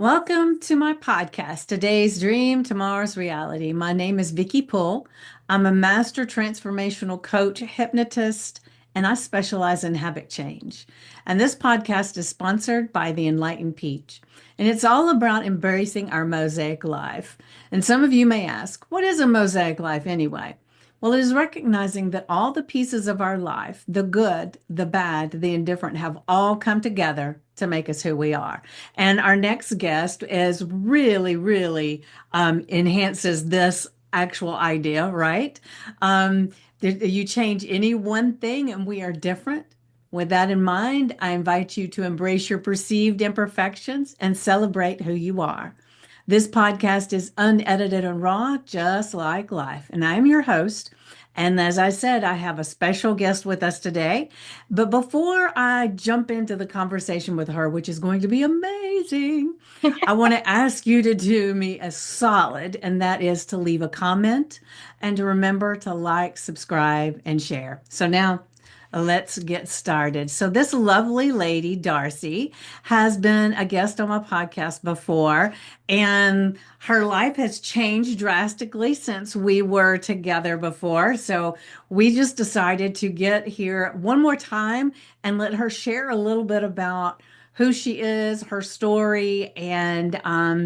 Welcome to my podcast, Today's Dream, Tomorrow's Reality. My name is Vickie Poole. I'm a master transformational coach, hypnotist, and I specialize in habit change. And this podcast is sponsored by the Enlightened Peach. And it's all about embracing our mosaic life. And some of you may ask, what is a mosaic life anyway? Well, it is recognizing that all the pieces of our life, the good, the bad, the indifferent, have all come together to make us who we are. And our next guest is really enhances this actual idea, right? Um, you change any one thing and we are different. With that in mind, I invite you to embrace your perceived imperfections and celebrate who you are. This podcast is unedited and raw, just like life. And I'm your host. And as I said, I have a special guest with us today. But before I jump into the conversation with her, which is going to be amazing, I want to ask you to do me a solid, and that is to leave a comment and to remember to like, subscribe, and share. So now let's get started. So, this lovely lady, Darci, has been a guest on my podcast before, and her life has changed drastically since we were together before. So, we just decided to get here one more time and let her share a little bit about who she is, her story, and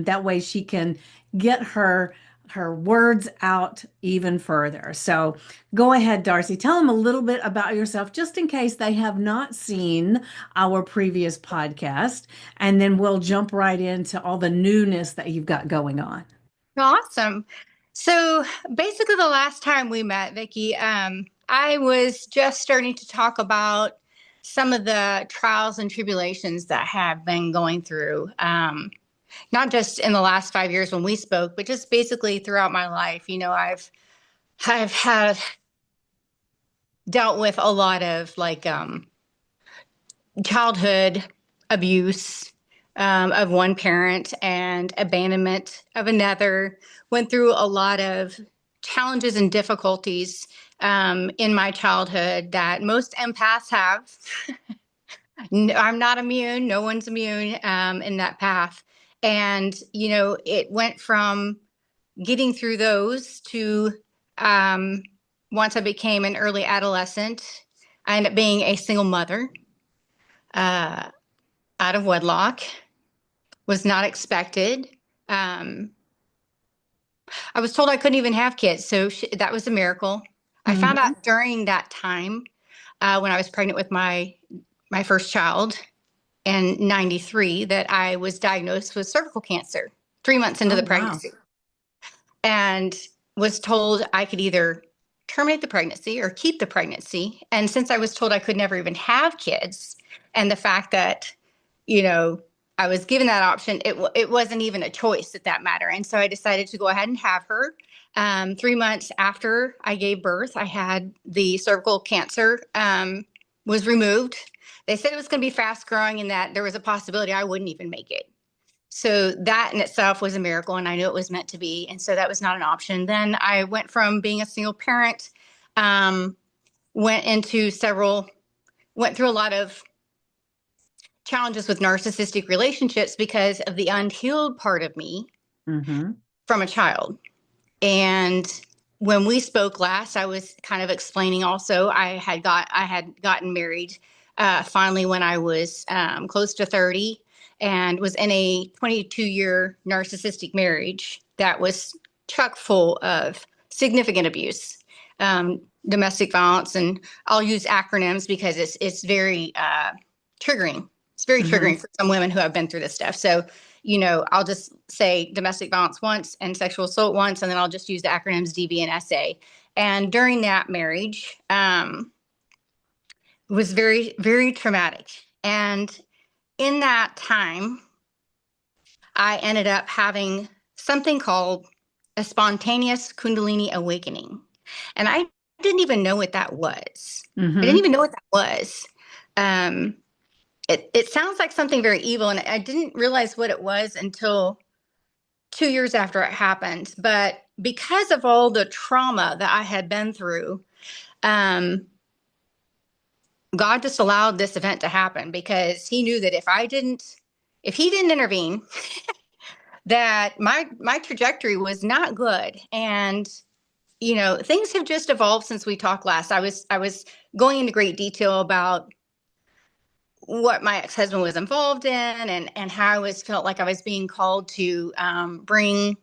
that way she can get her words out even further. So go ahead, Darci. Tell them a little bit about yourself, just in case they have not seen our previous podcast, and then we'll jump right into all the newness that you've got going on. Awesome. So basically, the last time we met, Vickie, I was just starting to talk about some of the trials and tribulations that I have been going through, not just in the last 5 years when we spoke, but just basically throughout my life. I've had dealt with a lot of childhood abuse of one parent and abandonment of another. Went through a lot of challenges and difficulties in my childhood that most empaths have. I'm not immune. No one's immune in that path. And, it went from getting through those to once I became an early adolescent, I ended up being a single mother out of wedlock. Was not expected. I was told I couldn't even have kids, so that was a miracle. I found Mhm. out during that time when I was pregnant with my first child in '93 that I was diagnosed with cervical cancer 3 months into Oh, the wow. pregnancy, and was told I could either terminate the pregnancy or keep the pregnancy. And since I was told I could never even have kids, and the fact that you know, I was given that option. It wasn't even a choice at that matter. And so I decided to go ahead and have her. 3 months after I gave birth, I had the cervical cancer was removed. They said it was going to be fast growing and that there was a possibility I wouldn't even make it. So that in itself was a miracle, and I knew it was meant to be. And so that was not an option. Then I went from being a single parent, um, went into went through a lot of challenges with narcissistic relationships because of the unhealed part of me Hmm. from a child. And when we spoke last, I was kind of explaining also I had gotten married finally when I was close to 30 and was in a 22-year narcissistic marriage that was chock full of significant abuse, domestic violence, and I'll use acronyms because it's very triggering. It's very Hmm. triggering for some women who have been through this stuff. So, I'll just say domestic violence once and sexual assault once, and then I'll just use the acronyms DV and SA. And during that marriage, was very, very traumatic. And in that time, I ended up having something called a spontaneous Kundalini awakening. And I didn't even know what that was. I didn't Hmm. even know what that was. Um, it sounds like something very evil, and I didn't realize what it was until 2 years after it happened. But because of all the trauma that I had been through, um, God just allowed this event to happen because He knew that if He didn't intervene, that my trajectory was not good. And things have just evolved since we talked last. I was going into great detail about what my ex-husband was involved in, and how I was felt like I was being called to bring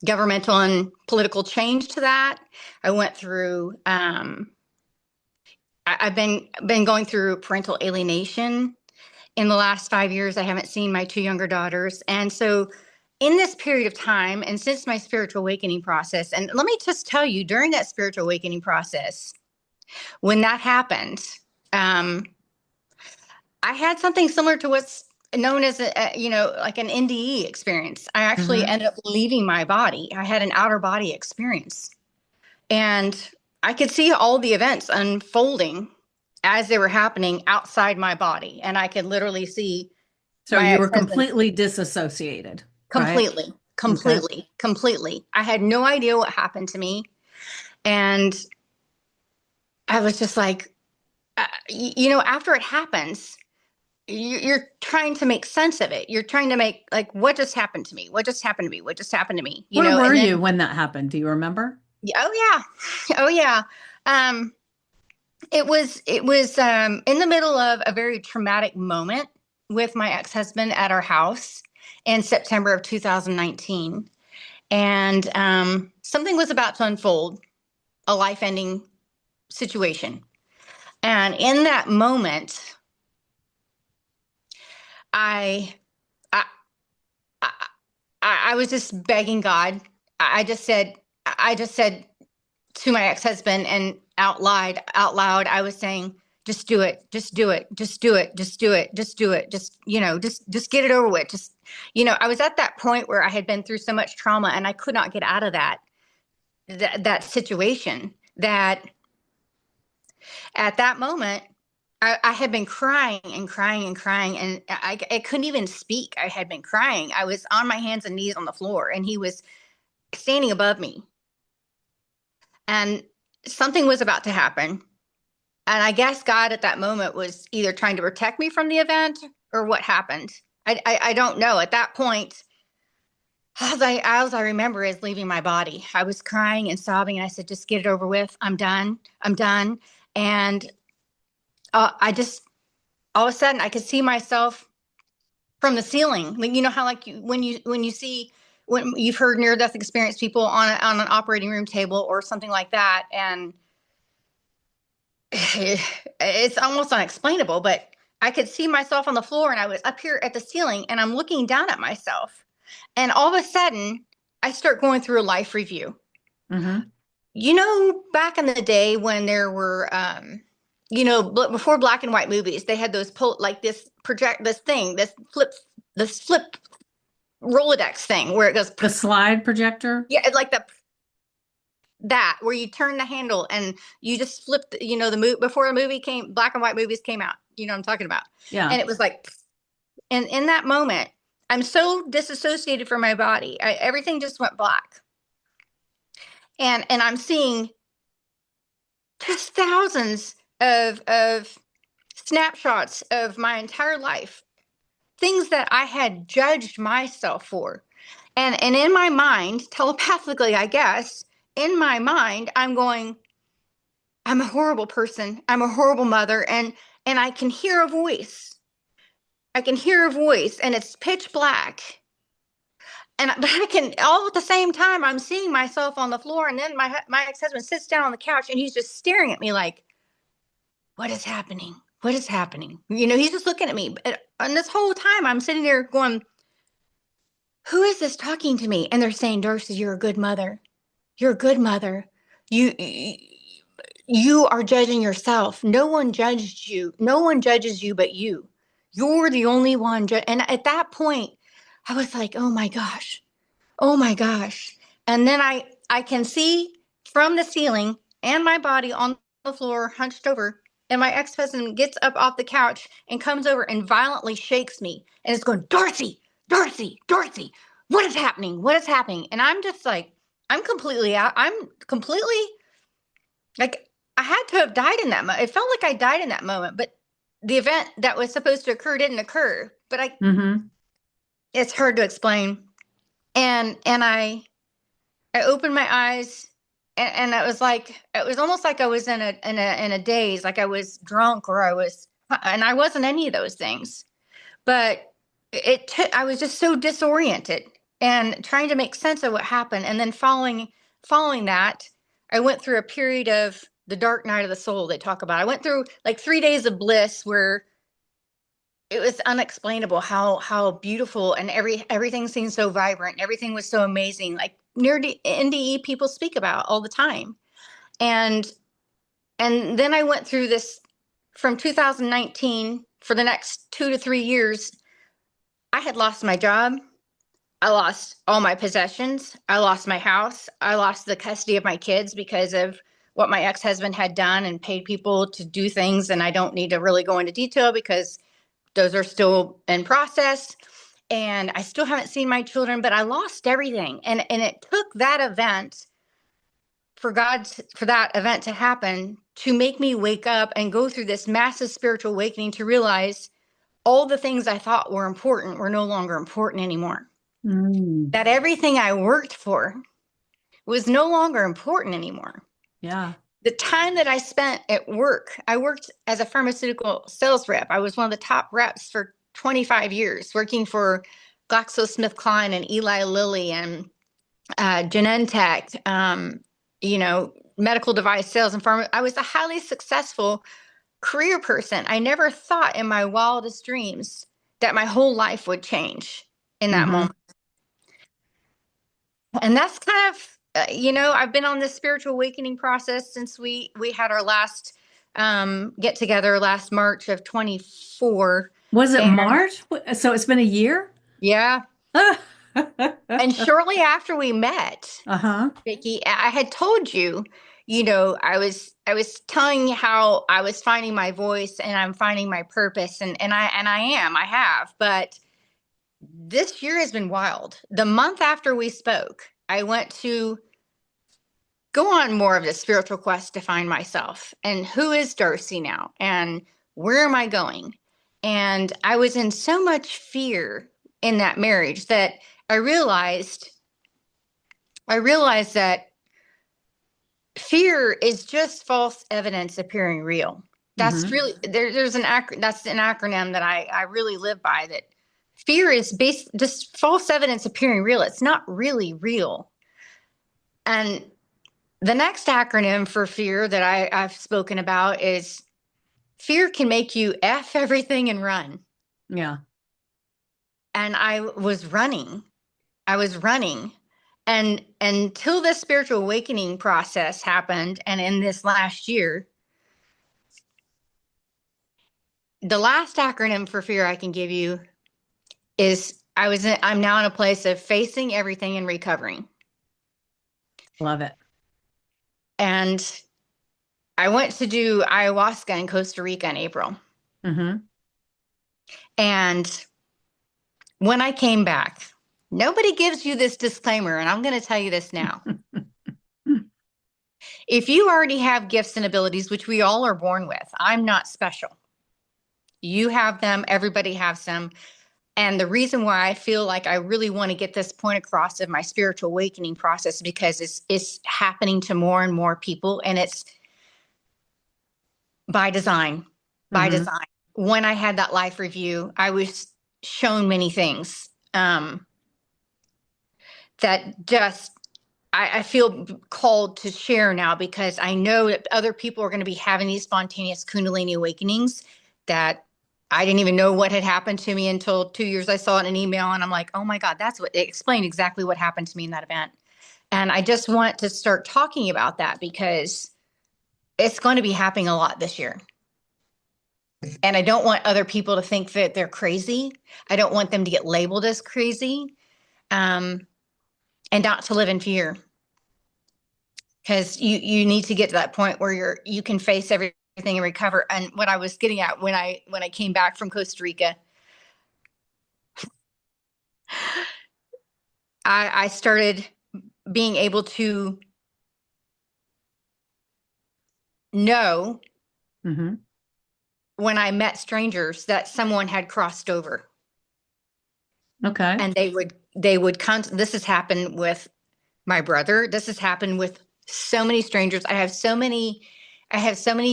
governmental and political change to that. I went through I've been going through parental alienation in the last 5 years. I haven't seen my two younger daughters. And so in this period of time, and since my spiritual awakening process, and let me just tell you, during that spiritual awakening process, when that happened, I had something similar to what's known as like an NDE experience. I actually Hmm. ended up leaving my body. I had an outer body experience, and I could see all the events unfolding as they were happening outside my body. And I could literally see So my you were ex-husband completely disassociated, right? completely, Okay. completely, completely. I had no idea what happened to me. And I was just like, after it happens, you're trying to make sense of it. You're trying to make, like, what just happened to me? What just happened to me? What just happened to me? Where were And you then, when that happened? Do you remember? oh yeah, oh yeah. Um, it was in the middle of a very traumatic moment with my ex-husband at our house in September of 2019. And something was about to unfold, a life-ending situation. And in that moment, I, I, I, I was just begging God. I just said to my ex-husband, and out loud, I was saying, just do it, just do it, just do it, just do it, just do it, just get it over with. Just, I was at that point where I had been through so much trauma, and I could not get out of that situation. That at that moment, I had been crying and crying and crying, and I couldn't even speak. I had been crying. I was on my hands and knees on the floor, and he was standing above me, and something was about to happen. And I guess God at that moment was either trying to protect me from the event or what happened. I don't know. At that point, all I remember is leaving my body. I was crying and sobbing, and I said, "Just get it over with. I'm done. I'm done." And I just all of a sudden I could see myself from the ceiling. Like, how, like, when you see, when you've heard near death experience people on an operating room table or something like that, and it's almost unexplainable, but I could see myself on the floor, and I was up here at the ceiling, and I'm looking down at myself. And all of a sudden, I start going through a life review. Hmm. Back in the day when there were, before black and white movies, they had those like this flip Rolodex thing where it goes, The slide projector? yeah, like that where you turn the handle and you just flip, the movie before the movie came, black and white movies came out. You know what I'm talking about? Yeah. And it was like, and in that moment, I'm so disassociated from my body. Everything just went black, and I'm seeing just thousands of snapshots of my entire life, things that I had judged myself for. And in my mind, telepathically, I guess, in my mind, I'm going, I'm a horrible person. I'm a horrible mother. And I can hear a voice. I can hear a voice, and it's pitch black. But I can, all at the same time, I'm seeing myself on the floor, and then my ex-husband sits down on the couch, and he's just staring at me like, what is happening? What is happening? He's just looking at me. And this whole time I'm sitting there going, who is this talking to me? And they're saying, Darci, you're a good mother. You're a good mother. You are judging yourself. No one judged you. No one judges you but you. You're the only one. And at that point, I was like, oh my gosh. Oh my gosh. And then I can see from the ceiling and my body on the floor, hunched over. And my ex-husband gets up off the couch and comes over and violently shakes me and is going, Darci, Darci, Darci, what is happening? What is happening? And I'm just like, I'm completely out. I'm completely, like, I had to have died in that moment. It felt like I died in that moment, but the event that was supposed to occur didn't occur. But Hmm. it's hard to explain. And I opened my eyes, and it was almost like I was in a daze, like I was drunk, or and I wasn't any of those things. But I was just so disoriented and trying to make sense of what happened. And then following that, I went through a period of the dark night of the soul they talk about. I went through like 3 days of bliss where it was unexplainable how beautiful, and everything seemed so vibrant. Everything was so amazing, like near NDE people speak about all the time. And then I went through this from 2019 for the next 2 to 3 years. I had lost my job. I lost all my possessions. I lost my house. I lost the custody of my kids because of what my ex-husband had done and paid people to do things. And I don't need to really go into detail because those are still in process. And I still haven't seen my children, but I lost everything. And it took that event for that event to happen to make me wake up and go through this massive spiritual awakening to realize all the things I thought were important were no longer important anymore. Mm. That everything I worked for was no longer important anymore. Yeah. The time that I spent at work, I worked as a pharmaceutical sales rep. I was one of the top reps for 25 years, working for GlaxoSmithKline and Eli Lilly and Genentech, medical device sales and pharma. I was a highly successful career person. I never thought in my wildest dreams that my whole life would change in that Mm-hmm. moment. And that's kind of, I've been on this spiritual awakening process since we had our last get together last March of 24. Was it And March? So it's been a year? yeah, and shortly after we met, Uh-huh. Vickie, I had told you, I was telling you how I was finding my voice and I'm finding my purpose, and I have, but this year has been wild. The month after we spoke, I went to go on more of the spiritual quest to find myself and who is Darci now and where am I going? And I was in so much fear in that marriage that I realized I realized that fear is just false evidence appearing real. That's Mm-hmm. really that's an acronym that I really live by, that fear is based just false evidence appearing real. It's not really real. And the next acronym for fear that I've spoken about is fear can make you F everything and run. Yeah. And I was running. I was running. And until this spiritual awakening process happened, and in this last year, the last acronym for fear I can give you is I'm now in a place of facing everything and recovering. Love it. And I went to do ayahuasca in Costa Rica in April. Mm-hmm. And when I came back, nobody gives you this disclaimer, and I'm going to tell you this now. If you already have gifts and abilities, which we all are born with, I'm not special. You have them, everybody has them. And the reason why I feel like I really want to get this point across of my spiritual awakening process, because it's happening to more and more people, and it's by design. By Mm-hmm. design. When I had that life review, I was shown many things that just I feel called to share now, because I know that other people are going to be having these spontaneous Kundalini awakenings that I didn't even know what had happened to me until 2 years. I saw it in an email and I'm like, oh my God, that's what it explained exactly what happened to me in that event. And I just want to start talking about that because it's going to be happening a lot this year. And I don't want other people to think that they're crazy. I don't want them to get labeled as crazy, and not to live in fear. Because you need to get to that point where you can face everything and recover. And what I was getting at when I came back from Costa Rica, I started being able to know Mm-hmm. when I met strangers that someone had crossed over. Okay. And they would come. This has happened with my brother. This has happened with so many strangers. I have so many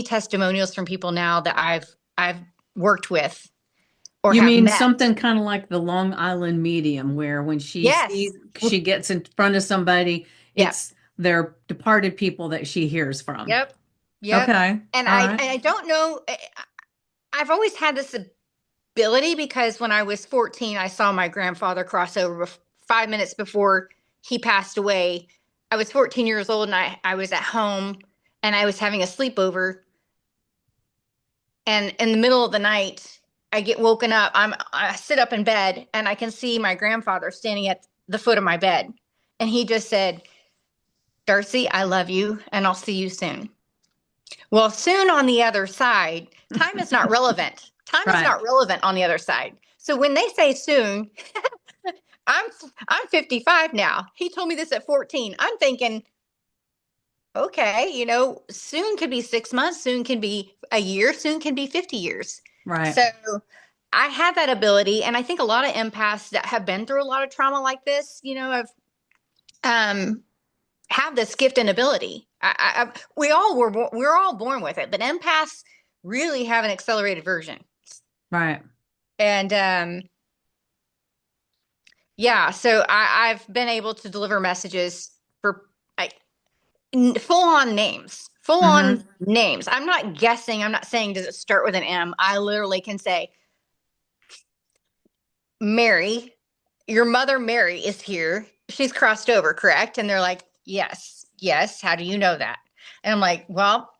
testimonials from people now that I've worked with or You have mean met. something kind of like the Long Island medium, where when she sees, Yes. she gets in front of somebody, Yep. it's their departed people that she hears from. Yep. Yep. Okay. And All I right. and I don't know. I've always had this ability because when I was 14, I saw my grandfather cross over 5 minutes before he passed away. I was 14 years old and I was at home and I was having a sleepover. And in the middle of the night, I get woken up. I sit up in bed and I can see my grandfather standing at the foot of my bed. And he just said, "Darci, I love you and I'll see you soon." Well, soon on the other side, time is not relevant. Time is Right. not relevant on the other side. So when they say soon, I'm I'm 55 now. He told me this at 14. I'm thinking, okay, soon could be 6 months, soon can be a year, soon can be 50 years. Right. So I have that ability, and I think a lot of empaths that have been through a lot of trauma like this, um, have this gift and ability. We're all born with it, but empaths really have an accelerated version. Right. And yeah, so I've been able to deliver messages for like full on names, full Mm-hmm. on names. I'm not guessing. I'm not saying does it start with an M. I literally can say Mary, your mother Mary is here. She's crossed over, correct? And they're like, yes, yes. How do you know that? And I'm like, well,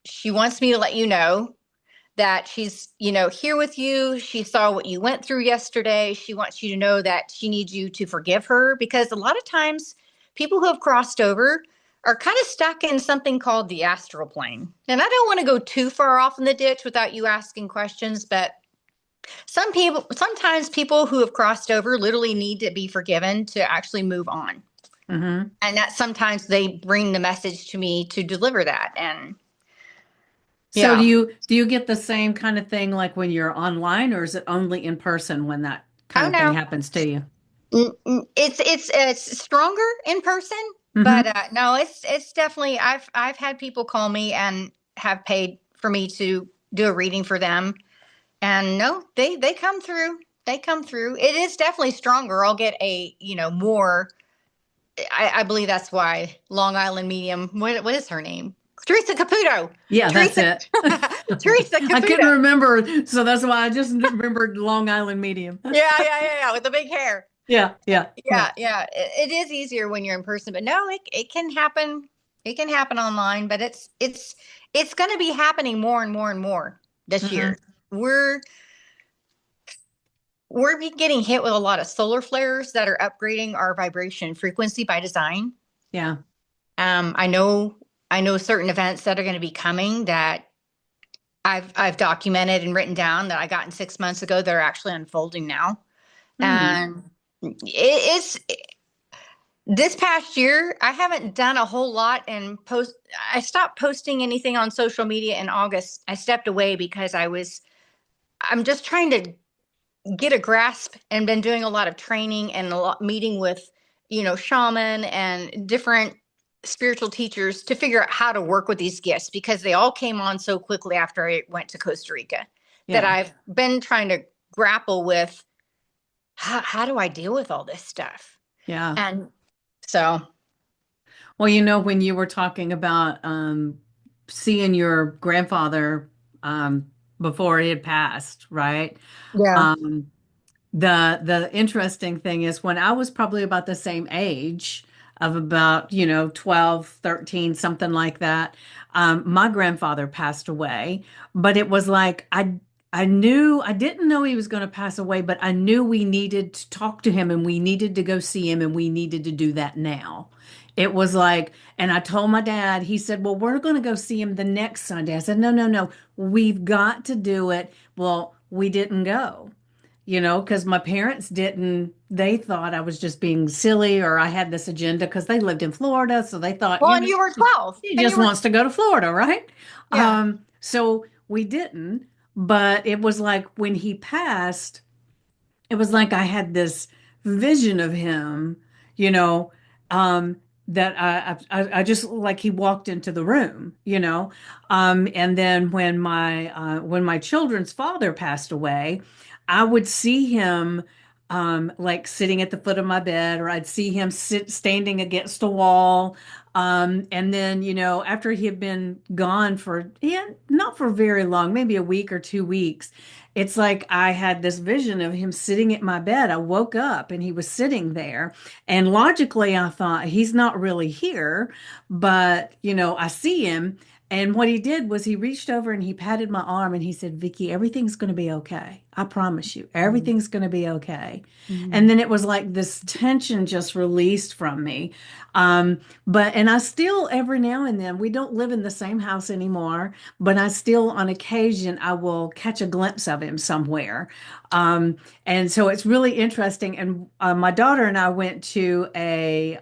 she wants me to let you know that she's, here with you. She saw what you went through yesterday. She wants you to know that she needs you to forgive her because a lot of times people who have crossed over are kind of stuck in something called the astral plane. And I don't want to go too far off in the ditch without you asking questions, but sometimes people who have crossed over literally need to be forgiven to actually move on. Mm-hmm. And that sometimes they bring the message to me to deliver that. And So yeah, do you get the same kind of thing like when you're online, or is it only in person when that kind oh of thing no, happens to you? it's stronger in person, but Mm-hmm. no, it's definitely I've had people call me and have paid for me to do a reading for them, and no, they come through. They come through. It is definitely stronger. I'll get a more. I believe that's why Long Island medium. What is her name? Teresa Caputo. Yeah, that's Teresa it. Teresa I couldn't Caputo. remember, so that's why I just remembered Long Island medium. Yeah, with the big hair. Yeah, yeah, yeah. Yeah. It is easier when you're in person, but no, it can happen. It can happen online, but it's going to be happening more and more and more this Hmm. year. We're we're getting hit with a lot of solar flares that are upgrading our vibration frequency by design. Yeah. I know certain events that are going to be coming that I've documented and written down that I got in 6 months ago that are actually unfolding now. Hmm. And it's this past year, I haven't done a whole lot and post. I stopped posting anything on social media in August. I stepped away because I'm just trying to get a grasp and been doing a lot of training and a lot meeting with, shaman and different spiritual teachers to figure out how to work with these gifts because they all came on so quickly after I went to Costa Rica that Yeah. I've been trying to grapple with how do I deal with all this stuff? Yeah. And so, Well, when you were talking about seeing your grandfather before he had passed, right? yeah. Um, the interesting thing is when I was probably about the same age of about, 12, 13, something like that, my grandfather passed away, but it was like I didn't know he was going to pass away, but I knew we needed to talk to him and we needed to go see him and we needed to do that now. It was like, and I told my dad, he said, "Well, we're going to go see him the next Sunday." I said, "No, no, no, we've got to do it." Well, we didn't go, because my parents didn't, they thought I was just being silly or I had this agenda because they lived in Florida. So they thought, Well, and you were 12 he and just you were, wants to go to Florida, right? yeah. So we didn't, but it was like when he passed, it was like I had this vision of him, you know, that I just like he walked into the room, and then when my children's father passed away, I would see him like sitting at the foot of my bed, or I'd see him standing against a wall. And then, after he had been gone for, yeah, not for very long, maybe a week or 2 weeks, it's like I had this vision of him sitting at my bed. I woke up and he was sitting there. And logically, I thought, he's not really here, but, I see him. And what he did was he reached over and he patted my arm and he said, Vickie, everything's going to be okay. I promise you, Mm, everything's going to be okay. And mm, then it was like this tension just released from me. And I still, every now and then, we don't live in the same house anymore, but I still, on occasion, I will catch a glimpse of him somewhere. And so it's really interesting. And my daughter and I went to a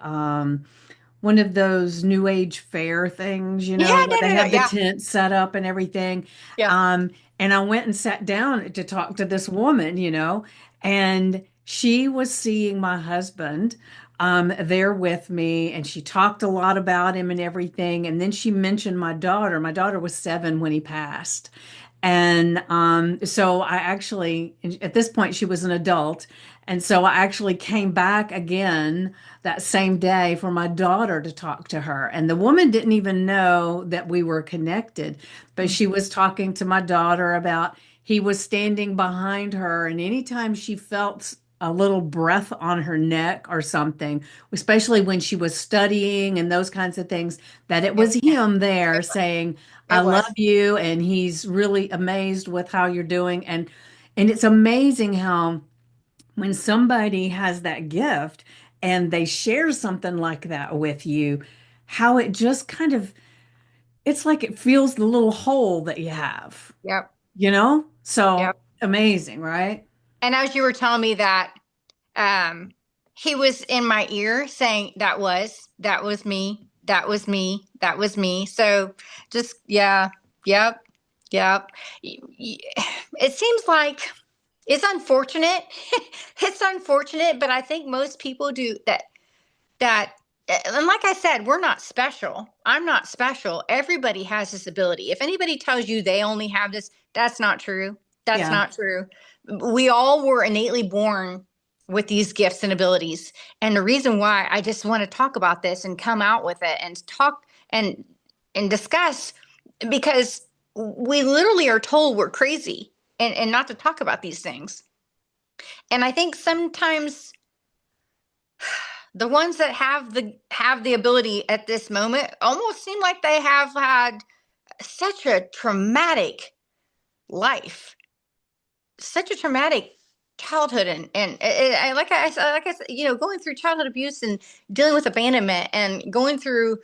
one of those new age fair things, yeah, where no, they no, no. have the Yeah. tent set up and everything. Yeah. Um, and I went and sat down to talk to this woman, and she was seeing my husband there with me, and she talked a lot about him and everything. And then she mentioned my daughter. My daughter was 7 when he passed. And so I actually, at this point, she was an adult. And so I actually came back again that same day for my daughter to talk to her. And the woman didn't even know that we were connected, but Mm, she was talking to my daughter about he was standing behind her. And anytime she felt a little breath on her neck or something, especially when she was studying and those kinds of things, that it yeah. was him there It was. saying, I It love was. you, and he's really amazed with how you're doing. And it's amazing how when somebody has that gift and they share something like that with you, how it just kind of, it's like it fills the little hole that you have, Yep. So Yep. amazing, right? And as you were telling me that, um, he was in my ear saying, that was me, that was me, that was me. So just, yeah, yep, yep. It seems like it's unfortunate. It's unfortunate, but I think most people do that. And like I said, we're not special. I'm not special. Everybody has this ability. If anybody tells you they only have this, that's not true. That's Yeah. not true. We all were innately born with these gifts and abilities. And the reason why I just want to talk about this and come out with it and talk and discuss, because we literally are told we're crazy and not to talk about these things. And I think sometimes the ones that have the ability at this moment almost seem like they have had such a traumatic life, such a traumatic childhood, and like I said, going through childhood abuse and dealing with abandonment and going through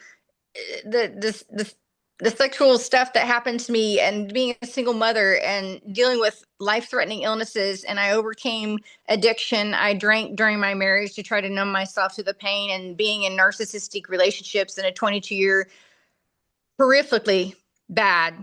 the sexual stuff that happened to me and being a single mother and dealing with life-threatening illnesses, and I overcame addiction. I drank during my marriage to try to numb myself to the pain, and being in narcissistic relationships in a 22-year horrifically bad,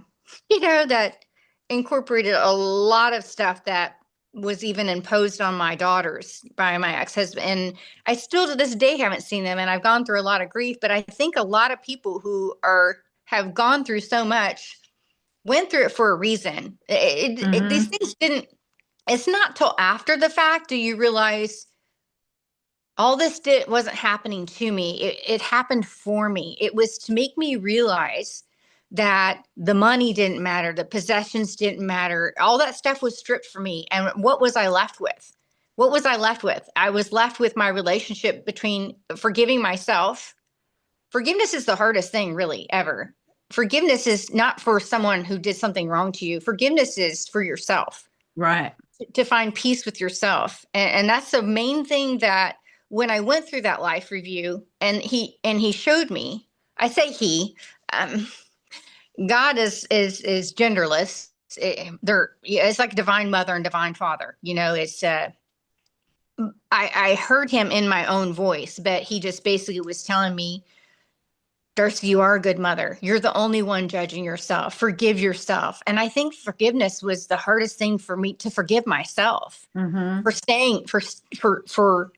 that incorporated a lot of stuff that was even imposed on my daughters by my ex-husband. And I still to this day haven't seen them, and I've gone through a lot of grief, but I think a lot of people who are have gone through so much went through it for a reason. These Hmm. things didn't, it's not till after the fact do you realize all this wasn't happening to me. It happened for me. It was to make me realize that the money didn't matter, the possessions didn't matter. All that stuff was stripped from me. And what was I left with? What was I left with? I was left with my relationship between forgiving myself. Forgiveness is the hardest thing, really, ever. Forgiveness is not for someone who did something wrong to you. Forgiveness is for yourself, Right. to find peace with yourself. And that's the main thing that when I went through that life review and he showed me, I say he, um, God is genderless. It's like divine mother and divine father. I heard him in my own voice, but he just basically was telling me, Darci, you are a good mother. You're the only one judging yourself. Forgive yourself. And I think forgiveness was the hardest thing for me to forgive myself Mm-hmm. for staying for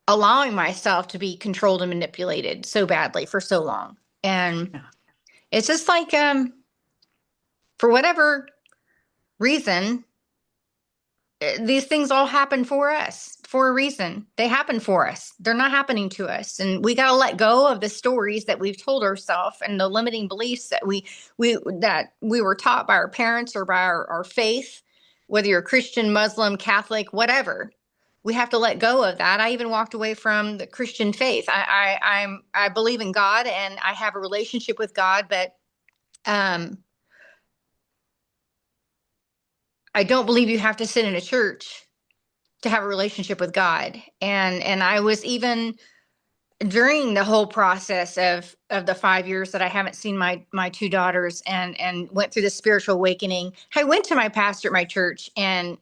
allowing myself to be controlled and manipulated so badly for so long. And Yeah. it's just like for whatever reason, these things all happen for us for a reason. They happen for us. They're not happening to us. And we got to let go of the stories that we've told ourselves and the limiting beliefs that we were taught by our parents or by our faith, whether you're Christian, Muslim, Catholic, whatever. We have to let go of that. I even walked away from the Christian faith. I believe in God and I have a relationship with God, but um, I don't believe you have to sit in a church to have a relationship with God. And I was even during the whole process of the 5 years that I haven't seen my two daughters and went through the spiritual awakening. I went to my pastor at my church and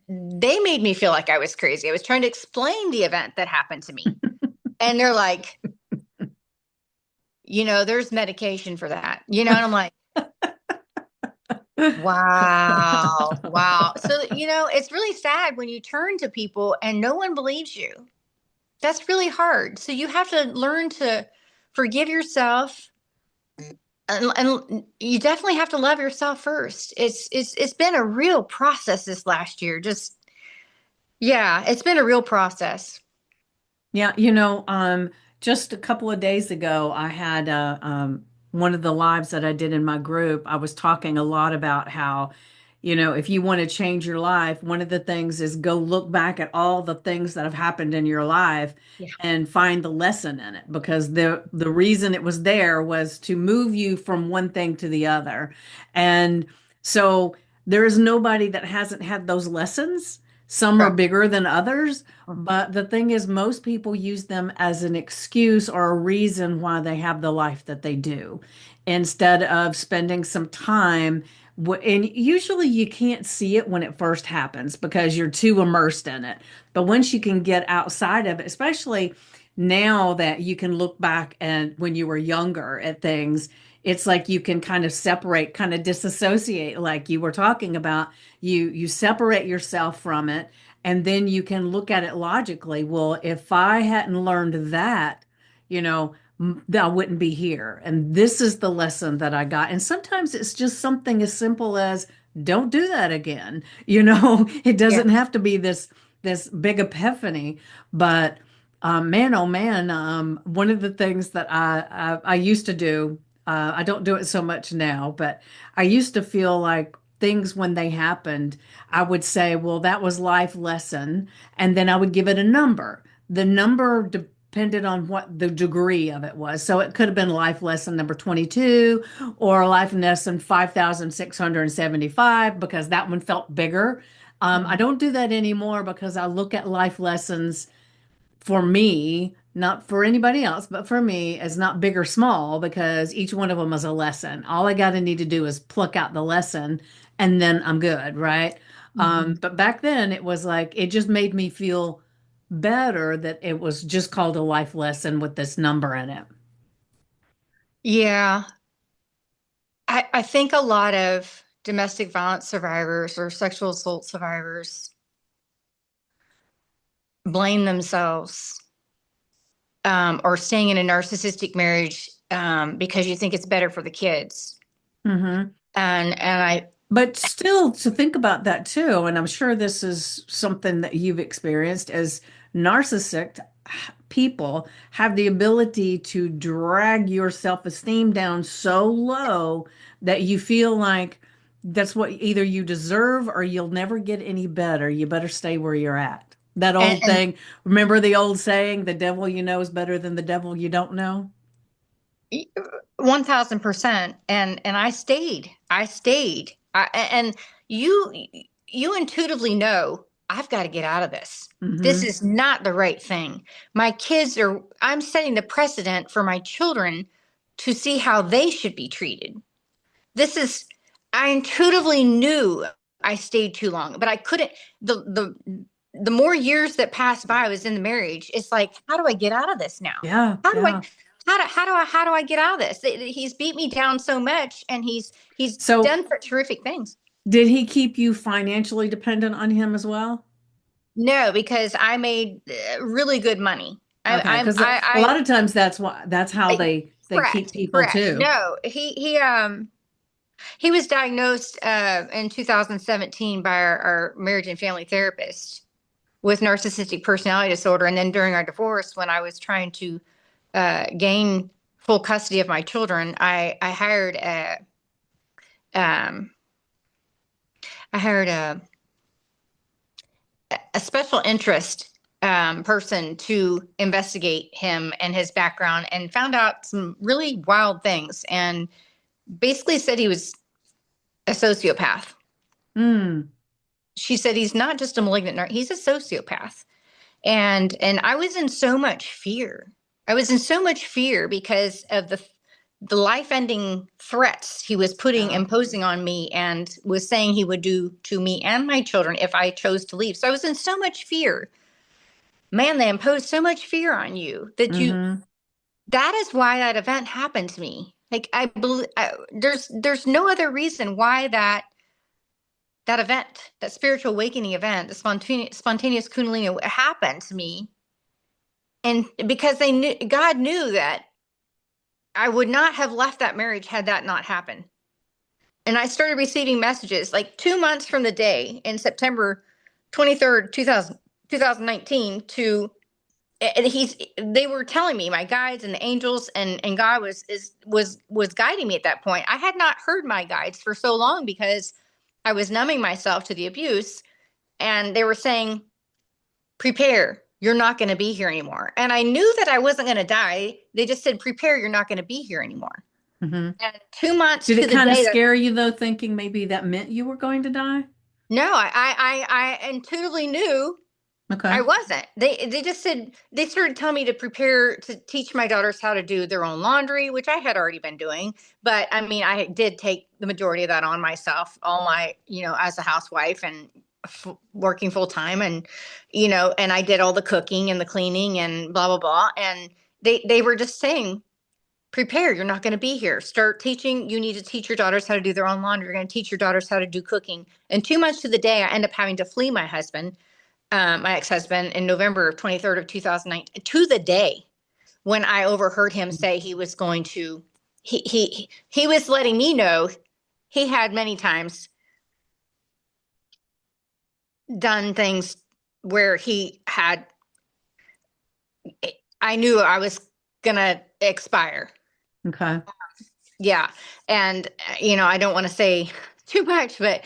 they made me feel like I was crazy. I was trying to explain the event that happened to me. And they're like, there's medication for that, and I'm like, wow, wow. So, it's really sad when you turn to people and no one believes you. That's really hard. So you have to learn to forgive yourself, and you definitely have to love yourself first. It's been a real process this last year. Just yeah, it's been a real process. Yeah, just a couple of days ago, I had one of the lives that I did in my group. I was talking a lot about how, if you want to change your life, one of the things is go look back at all the things that have happened in your life Yeah, and find the lesson in it, because the reason it was there was to move you from one thing to the other. And so there is nobody that hasn't had those lessons. Some are correct. bigger than others. But the thing is, most people use them as an excuse or a reason why they have the life that they do, instead of spending some time. And usually you can't see it when it first happens because you're too immersed in it. But once you can get outside of it, especially now that you can look back and when you were younger at things, it's like you can kind of separate, kind of disassociate, like you were talking about. You separate yourself from it, and then you can look at it logically. Well, if I hadn't learned that, I wouldn't be here. And this is the lesson that I got. And sometimes it's just something as simple as don't do that again. It Yeah. doesn't have to be this big epiphany, but man, oh man, one of the things that I used to do, I don't do it so much now, but I used to feel like things when they happened, I would say, well, that was life lesson. And then I would give it a number. The number depended on what the degree of it was. So it could have been life lesson number 22 or life lesson 5,675 because that one felt bigger. I Mhm. don't do that anymore because I look at life lessons for me, not for anybody else, but for me, as not big or small because each one of them is a lesson. All I got to need to do is pluck out the lesson and then I'm good, right? Mhm. But back then it was like it just made me feel better that it was just called a life lesson with this number in it. Yeah. I think a lot of domestic violence survivors or sexual assault survivors blame themselves or staying in a narcissistic marriage because you think it's better for the kids. Hmm. And I But still, to think about that too, and I'm sure this is something that you've experienced as narcissistic people have the ability to drag your self-esteem down so low that you feel like that's what either you deserve or you'll never get any better. You better stay where you're at. That old and thing, remember the old saying, the devil you know is better than the devil you don't know? 1000%. And I stayed. And you intuitively know I've got to get out of this. This Hmm. is not the right thing. I'm setting the precedent for my children to see how they should be treated. This is, I intuitively knew I stayed too long, but I couldn't, the more years that passed by I was in the marriage, it's like, how do I get out of this now? Yeah, How do I, yeah. how do I get out of this? He's beat me down so much, and he's So done such terrific things. did he keep you financially dependent on him as well? No, because I made really good money. Okay, because a lot of times that's how I they keep correct, people correct. too. No, he was diagnosed in 2017 by our marriage and family therapist with narcissistic personality disorder. And then during our divorce, when I was trying to gain full custody of my children, um, I hired a special interest person to investigate him and his background, and found out some really wild things, and basically said he was a sociopath. Mm, She said he's not just a malignant he's a sociopath. And I was in so much fear. I was in so much fear because of the life-ending threats he was yeah. imposing on me, and was saying he would do to me and my children if I chose to leave. So I was in so much fear. Man, they impose so much fear on you that Mm-hmm. that is why that event happened to me. Like, I believe there's no other reason why that event, that spiritual awakening event, the spontaneous kundalini happened to me. And because God knew that I would not have left that marriage had that not happened. And I started receiving messages like 2 months from the day in September 23rd, 2019, to they were telling me, my guides and the angels and God was guiding me at that point. I had not heard my guides for so long because I was numbing myself to the abuse, and they were saying, prepare, you're not going to be here anymore. And I knew that I wasn't going to die. They just said, prepare, you're not going to be here anymore. Mm-hmm. And 2 months Did to it the kind of day that, scare you though, thinking maybe that meant you were going to die? no, I intuitively knew I Okay. wasn't. They just said, they started telling me to prepare to teach my daughters how to do their own laundry, which I had already been doing. But I mean, I did take the majority of that on myself, all my, as a housewife, and working full time, and and I did all the cooking and the cleaning and blah blah blah. And they were just saying, prepare, you're not going to be here. Start teaching. You need to teach your daughters how to do their own laundry. You're going to teach your daughters how to do cooking. And 2 months to the day, I end up having to flee my husband, my ex-husband, in November of 23rd of 2019, to the day when I overheard him say he was going to, he was letting me know he had many times done things where I knew I was gonna expire. Okay. Yeah. And, I don't want to say too much, but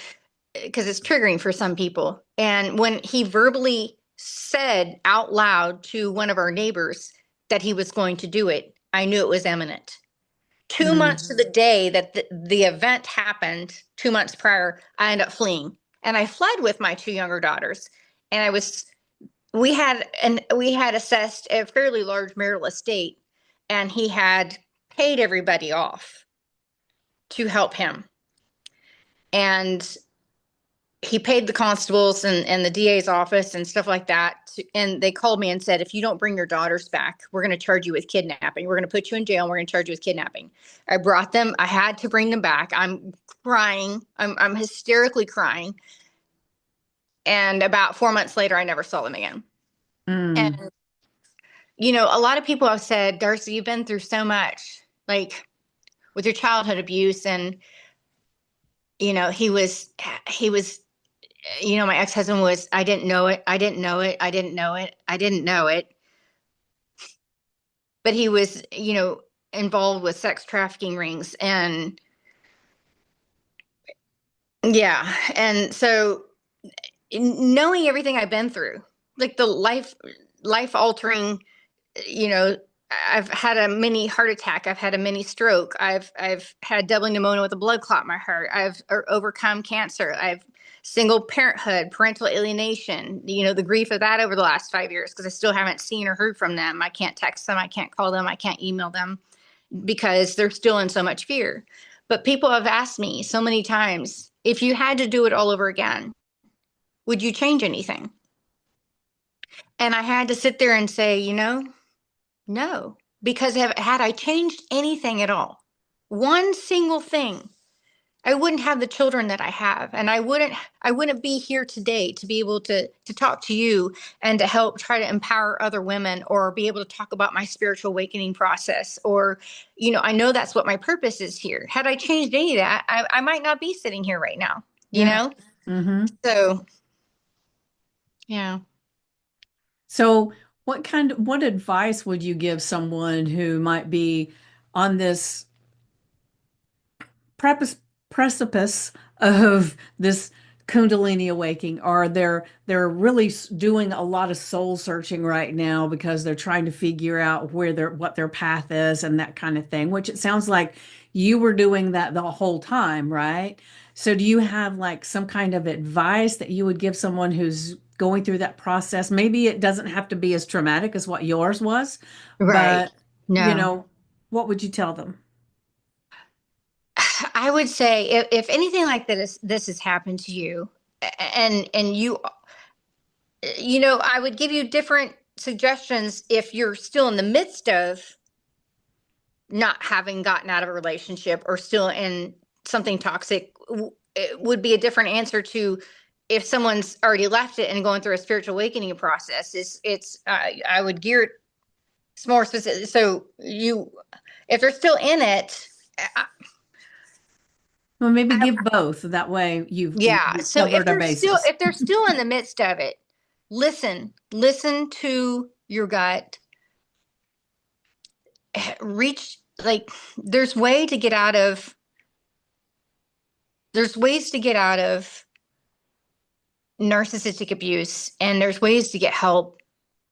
because it's triggering for some people. And when he verbally said out loud to one of our neighbors that he was going to do it, I knew it was imminent. 2 months to the day that the event happened, 2 months prior, I ended up fleeing. And I fled with my two younger daughters. And we had assessed a fairly large marital estate, and he had paid everybody off to help him. And he paid the constables and the DA's office and stuff like that. And they called me and said, if you don't bring your daughters back, we're going to charge you with kidnapping. We're going to put you in jail, and we're going to charge you with kidnapping. I brought them. I had to bring them back. I'm crying. I'm hysterically crying. And about 4 months later, I never saw them again. Mm. And, a lot of people have said, Darci, you've been through so much, like with your childhood abuse. And, he was, my ex-husband was, I didn't know it. I didn't know it. I didn't know it. I didn't know it. But he was, involved with sex trafficking rings. And yeah. And so, knowing everything I've been through, like the life altering, you know, I've had a mini heart attack. I've had a mini stroke. I've had double pneumonia with a blood clot in my heart. I've overcome cancer. I've single parenthood, parental alienation, the grief of that over the last 5 years, because I still haven't seen or heard from them. I can't text them. I can't call them. I can't email them because they're still in so much fear. But people have asked me so many times, if you had to do it all over again, would you change anything? And I had to sit there and say, no. because had I changed anything at all, one single thing, I wouldn't have the children that I have, and I wouldn't be here today to be able to talk to you and to help try to empower other women, or be able to talk about my spiritual awakening process, or I know that's what my purpose is here. Had I changed any of that, I might not be sitting here right now, you Yeah. know? Hmm. So, yeah. So, what advice would you give someone who might be on this precipice precipice of this Kundalini awakening, or they're really doing a lot of soul searching right now because they're trying to figure out what their path is and that kind of thing, which it sounds like you were doing that the whole time, right? So do you have like some kind of advice that you would give someone who's going through that process? Maybe it doesn't have to be as traumatic as what yours was, Right. but you No. know, what would you tell them? I would say, if anything like this has happened to you, and I would give you different suggestions if you're still in the midst of not having gotten out of a relationship, or still in something toxic. It would be a different answer to if someone's already left it and going through a spiritual awakening process. I would gear it more specific. So if they're still in it, I, Well, maybe give both. That way yeah. you've So covered our bases. if they're still in the midst of it, listen to your gut. Reach, like, there's way to get out of there's ways to get out of narcissistic abuse, and there's ways to get help,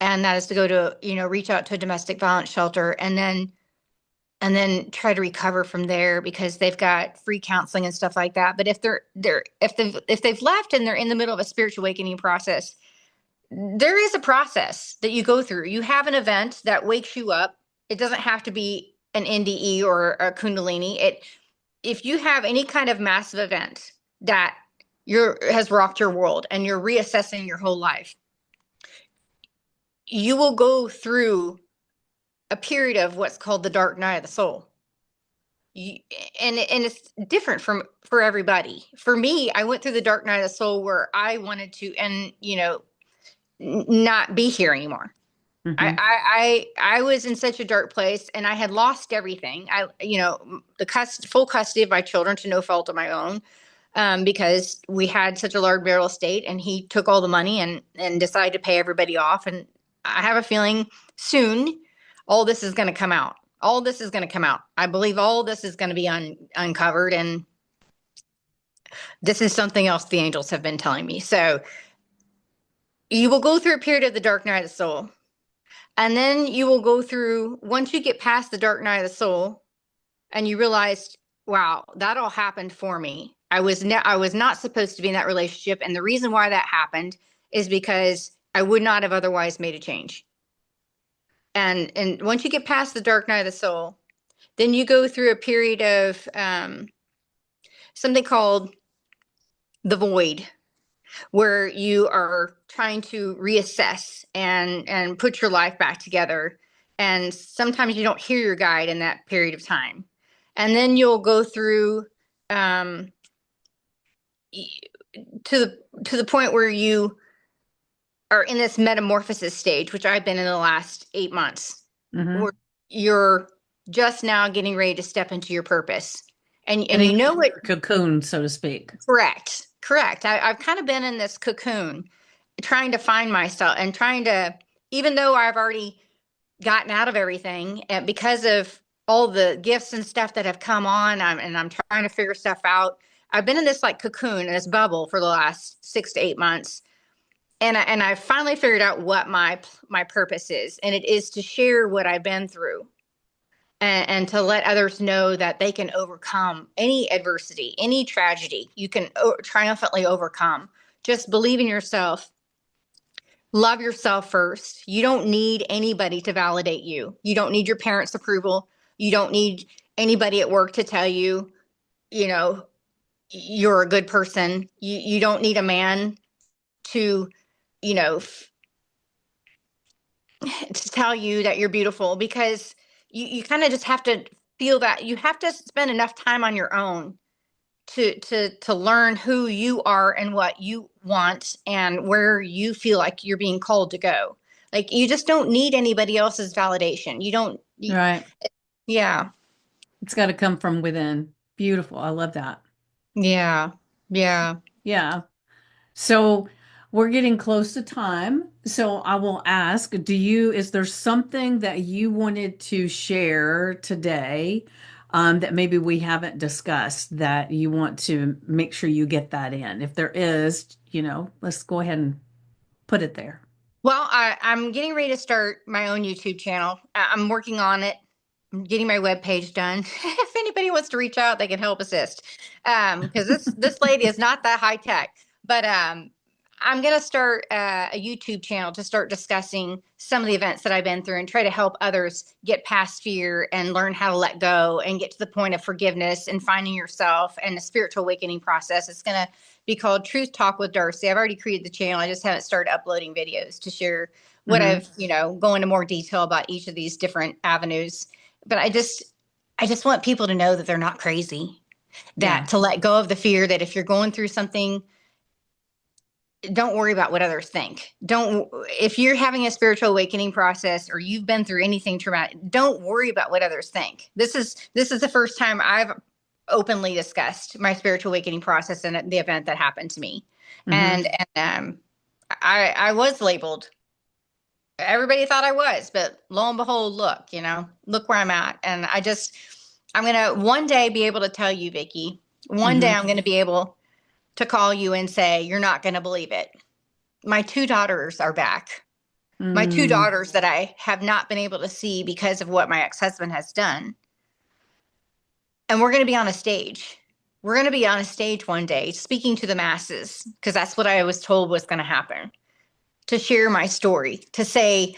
and that is to go to, reach out to a domestic violence shelter, and then try to recover from there, because they've got free counseling and stuff like that. But if they've left and they're in the middle of a spiritual awakening process, there is a process that you go through. You have an event that wakes you up. It doesn't have to be an NDE or a Kundalini. If you have any kind of massive event that has rocked your world, and you're reassessing your whole life, you will go through a period of what's called the dark night of the soul. You, and it's different for everybody. For me, I went through the dark night of the soul where I wanted to, and not be here anymore. I, Hmm. I I was in such a dark place, and I had lost everything. Full custody of my children, to no fault of my own, because we had such a large marital estate, and he took all the money and decided to pay everybody off. And I have a feeling soon all this is going to come out. All this is going to come out. I believe all this is going to be uncovered, and this is something else the angels have been telling me. So you will go through a period of the dark night of the soul. And then you will go through, once you get past the dark night of the soul, and you realize, wow, that all happened for me. I was not supposed to be in that relationship, and the reason why that happened is because I would not have otherwise made a change. And once you get past the dark night of the soul, then you go through a period of something called the void, where you are trying to reassess and put your life back together. And sometimes you don't hear your guide in that period of time. And then you'll go through um, to the point where you are in this metamorphosis stage, which I've been in the last 8 months, Hmm. where you're just now getting ready to step into your purpose. And Getting you know out of what? your cocoon, so to speak. Correct. I've kind of been in this cocoon, trying to find myself, and trying to, even though I've already gotten out of everything, and because of all the gifts and stuff that have come on, I'm trying to figure stuff out. I've been in this like cocoon, in this bubble, for the last 6 to 8 months, and I finally figured out what my purpose is, and it is to share what I've been through, and to let others know that they can overcome any adversity, any tragedy. You can triumphantly overcome. Just believe in yourself. Love yourself first. You don't need anybody to validate you. You don't need your parents' approval. You don't need anybody at work to tell you, you know, you're a good person. You don't need a man to, you know, to tell you that you're beautiful, because you kind of just have to feel that you have to spend enough time on your own to learn who you are and what you want and where you feel like you're being called to go. Like you just don't need anybody else's validation. You don't. Right. Yeah. It's got to come from within. Beautiful. I love that. Yeah. Yeah. Yeah. So we're getting close to time. So I will ask, is there something that you wanted to share today, that maybe we haven't discussed that you want to make sure you get that in? If there is, let's go ahead and put it there. Well, I'm getting ready to start my own YouTube channel. I'm working on it. I'm getting my webpage done. If anybody wants to reach out, they can help assist. Because this lady is not that high tech. But I'm gonna start a YouTube channel to start discussing some of the events that I've been through and try to help others get past fear and learn how to let go and get to the point of forgiveness and finding yourself and the spiritual awakening process. It's gonna be called Truth Talk with Darci. I've already created the channel. I just haven't started uploading videos to share what Hmm. I've, go into more detail about each of these different avenues. But I just want people to know that they're not crazy, that Yeah. to let go of the fear that if you're going through something, don't worry about what others think. Don't, if you're having a spiritual awakening process or you've been through anything traumatic, don't worry about what others think. This is the first time I've openly discussed my spiritual awakening process and the event that happened to me. Hmm. And I was labeled. Everybody thought I was, but lo and behold, look where I'm at. And I'm gonna one day be able to tell you, Vickie. One day Hmm. I'm gonna be able to call you and say, you're not gonna believe it. My two daughters are back. My two Mm. daughters that I have not been able to see because of what my ex-husband has done. And we're going to be on a stage. We're going to be on a stage one day speaking to the masses because that's what I was told was going to happen. To share my story, to say,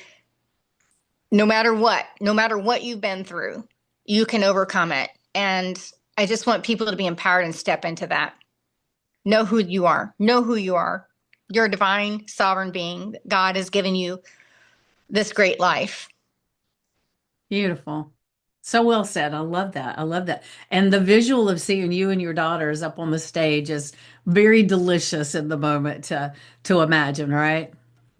no matter what you've been through, you can overcome it. And I just want people to be empowered and step into that. Know who you are. Know who you are. You're a divine, sovereign being. God has given you this great life. Beautiful. So well said. I love that. I love that. And the visual of seeing you and your daughters up on the stage is very delicious in the moment to imagine, right?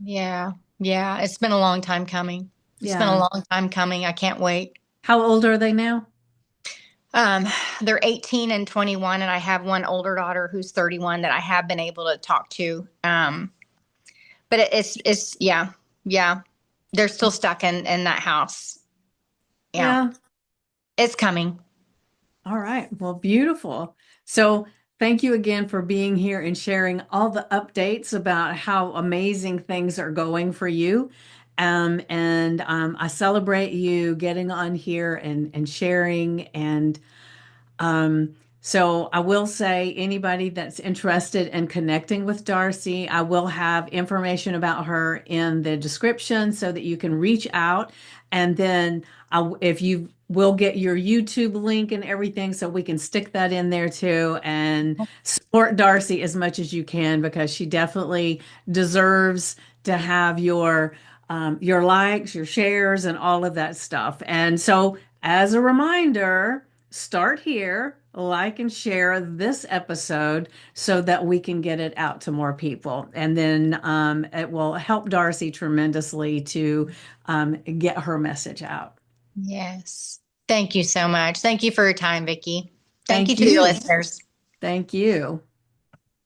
Yeah. Yeah. It's been a long time coming. It's been a Yeah. long time coming. I can't wait. How old are they now? Um, they're 18 and 21, and I have one older daughter who's 31 that I have been able to talk to. But yeah, yeah. They're still stuck in that house. Yeah. Yeah. It's coming. All right. Well, beautiful. So thank you again for being here and sharing all the updates about how amazing things are going for you. And I celebrate you getting on here and sharing. And so I will say anybody that's interested in connecting with Darci, I will have information about her in the description so that you can reach out. And then if you will get your YouTube link and everything, so we can stick that in there too and support Darci as much as you can because she definitely deserves to have your likes, your shares, and all of that stuff. And so, as a reminder, start here, like and share this episode so that we can get it out to more people. And then it will help Darci tremendously to get her message out. Yes. Thank you so much. Thank you for your time, Vickie. Thank you Thank to your you. listeners. Thank you.